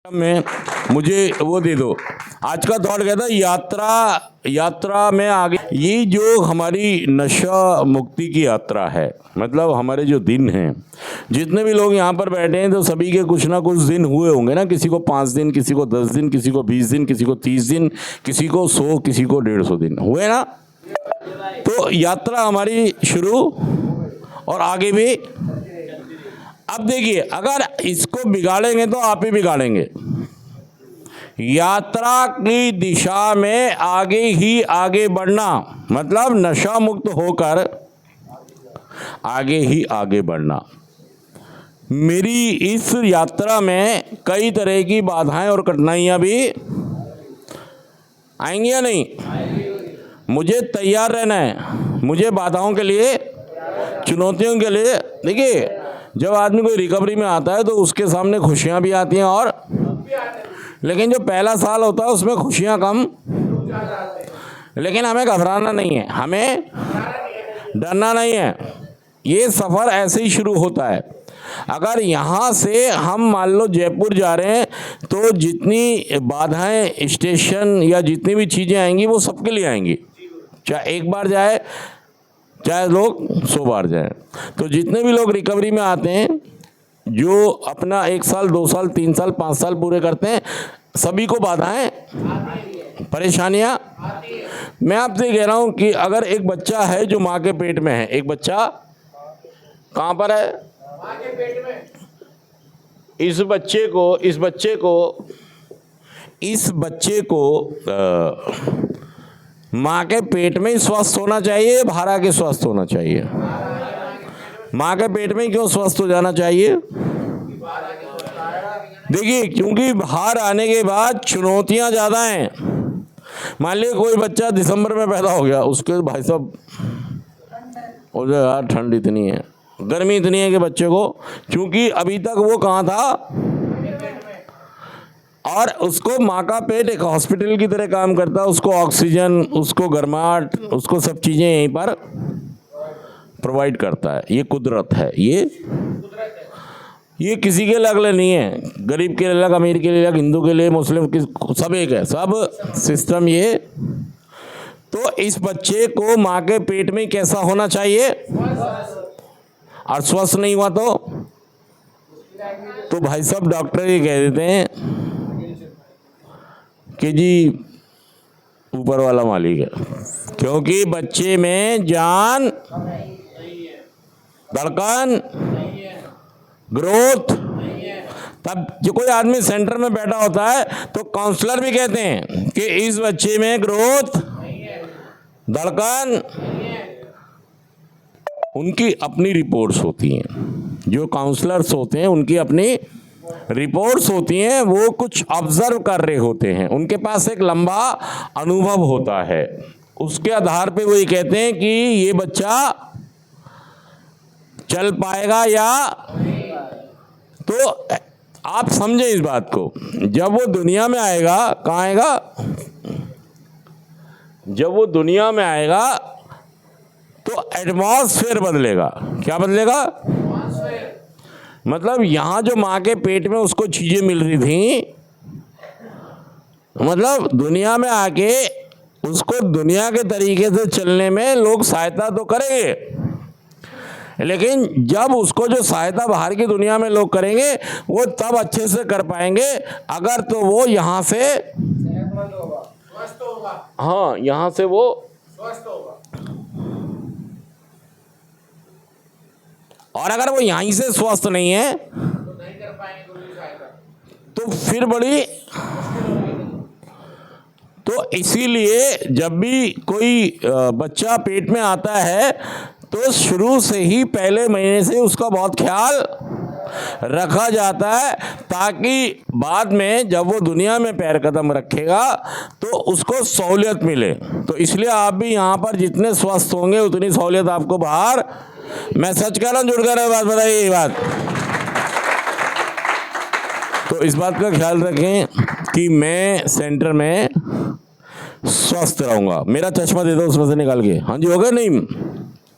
में मुझे वो दे दो। आज का थॉट कहता है यात्रा में आगे। ये जो हमारी नशा मुक्ति की यात्रा है, मतलब हमारे जो दिन हैं, जितने भी लोग यहाँ पर बैठे हैं तो सभी के कुछ ना कुछ दिन हुए होंगे ना। किसी को 5 दिन, किसी को 10 दिन, किसी को 20 दिन, किसी को 30 दिन, किसी को 100, किसी को 150 दिन हुए ना। तो यात्रा हमारी शुरू और आगे भी। अब देखिए, अगर इसको बिगाड़ेंगे तो आप ही बिगाड़ेंगे। यात्रा की दिशा में आगे ही आगे बढ़ना, मतलब नशा मुक्त होकर आगे ही आगे बढ़ना। मेरी इस यात्रा में कई तरह की बाधाएं और कठिनाइयां भी आएंगी या नहीं? मुझे तैयार रहना है, मुझे बाधाओं के लिए, चुनौतियों के लिए। देखिए, जब आदमी कोई रिकवरी में आता है तो उसके सामने खुशियां भी आती हैं, और लेकिन जो पहला साल होता है उसमें खुशियां कम। लेकिन हमें घबराना नहीं है, हमें डरना नहीं है। ये सफ़र ऐसे ही शुरू होता है। अगर यहाँ से हम मान लो जयपुर जा रहे हैं तो जितनी बाधाएं स्टेशन या जितनी भी चीज़ें आएंगी वो सबके लिए आएंगी, चाहे एक बार जाए चाहे लोग 100 बार जाएं। तो जितने भी लोग रिकवरी में आते हैं, जो अपना 1 साल 2 साल 3 साल 5 साल पूरे करते हैं, सभी को बाधाएं, परेशानियां। मैं आपसे कह रहा हूं कि अगर एक बच्चा है जो माँ के पेट में है, एक बच्चा कहाँ पर है? माँ के पेट में। इस बच्चे को माँ के पेट में ही स्वस्थ होना चाहिए, बाहर आके स्वस्थ होना चाहिए? माँ के पेट में क्यों स्वस्थ हो जाना चाहिए? देखिए, क्योंकि बाहर आने के बाद चुनौतियां ज़्यादा हैं। मान लीजिए कोई बच्चा दिसंबर में पैदा हो गया, उसके भाई साहब और यार ठंड इतनी है, गर्मी इतनी है कि बच्चे को, क्योंकि अभी तक वो कहाँ था, और उसको माँ का पेट एक हॉस्पिटल की तरह काम करता है। उसको ऑक्सीजन, उसको गर्माहट, उसको सब चीज़ें यहीं पर प्रोवाइड करता है। ये कुदरत है, ये किसी के अलग नहीं है। गरीब के अलग, अमीर के लिए अलग, हिंदू के लिए, मुस्लिम के, सब एक है, सब सिस्टम ये। तो इस बच्चे को माँ के पेट में कैसा होना चाहिए? और स्वस्थ नहीं हुआ तो भाई साहब डॉक्टर ये कह देते हैं कि जी ऊपर वाला मालिक है, क्योंकि बच्चे में जान, धड़कन, ग्रोथ। तब जो कोई आदमी सेंटर में बैठा होता है तो काउंसलर भी कहते हैं कि इस बच्चे में ग्रोथ, धड़कन, उनकी अपनी रिपोर्ट्स होती हैं। जो काउंसलर्स होते हैं उनकी अपनी रिपोर्ट्स होती हैं, वो कुछ ऑब्जर्व कर रहे होते हैं, उनके पास एक लंबा अनुभव होता है। उसके आधार पे वो ये कहते हैं कि ये बच्चा चल पाएगा या। तो आप समझे इस बात को, जब वो दुनिया में आएगा, कहाँ आएगा? जब वो दुनिया में आएगा तो एटमॉस्फेयर बदलेगा। क्या बदलेगा? मतलब यहाँ जो माँ के पेट में उसको चीजें मिल रही थी, मतलब दुनिया में आके उसको दुनिया के तरीके से चलने में लोग सहायता तो करेंगे, लेकिन जब उसको जो सहायता बाहर की दुनिया में लोग करेंगे वो तब अच्छे से कर पाएंगे अगर तो वो यहाँ से स्वस्थ होगा। हाँ, यहाँ से वो स्वस्थ होगा। और अगर वो यहीं से स्वस्थ नहीं है तो नहीं कर पाएंगे कोई सहायता, तो फिर बड़ी। तो इसीलिए जब भी कोई बच्चा पेट में आता है तो शुरू से ही पहले महीने से उसका बहुत ख्याल रखा जाता है, ताकि बाद में जब वो दुनिया में पैर कदम रखेगा तो उसको सहूलियत मिले। तो इसलिए आप भी यहाँ पर जितने स्वस्थ होंगे उतनी सहूलियत आपको बाहर। मैं सच कह रहा हूँ, जुड़ कर बात बताइए ये बात। तो इस बात का ख्याल रखें कि मैं सेंटर में स्वस्थ रहूँगा। मेरा चश्मा दे दो उसमें से निकाल के। हाँ जी, हो गया? नहीं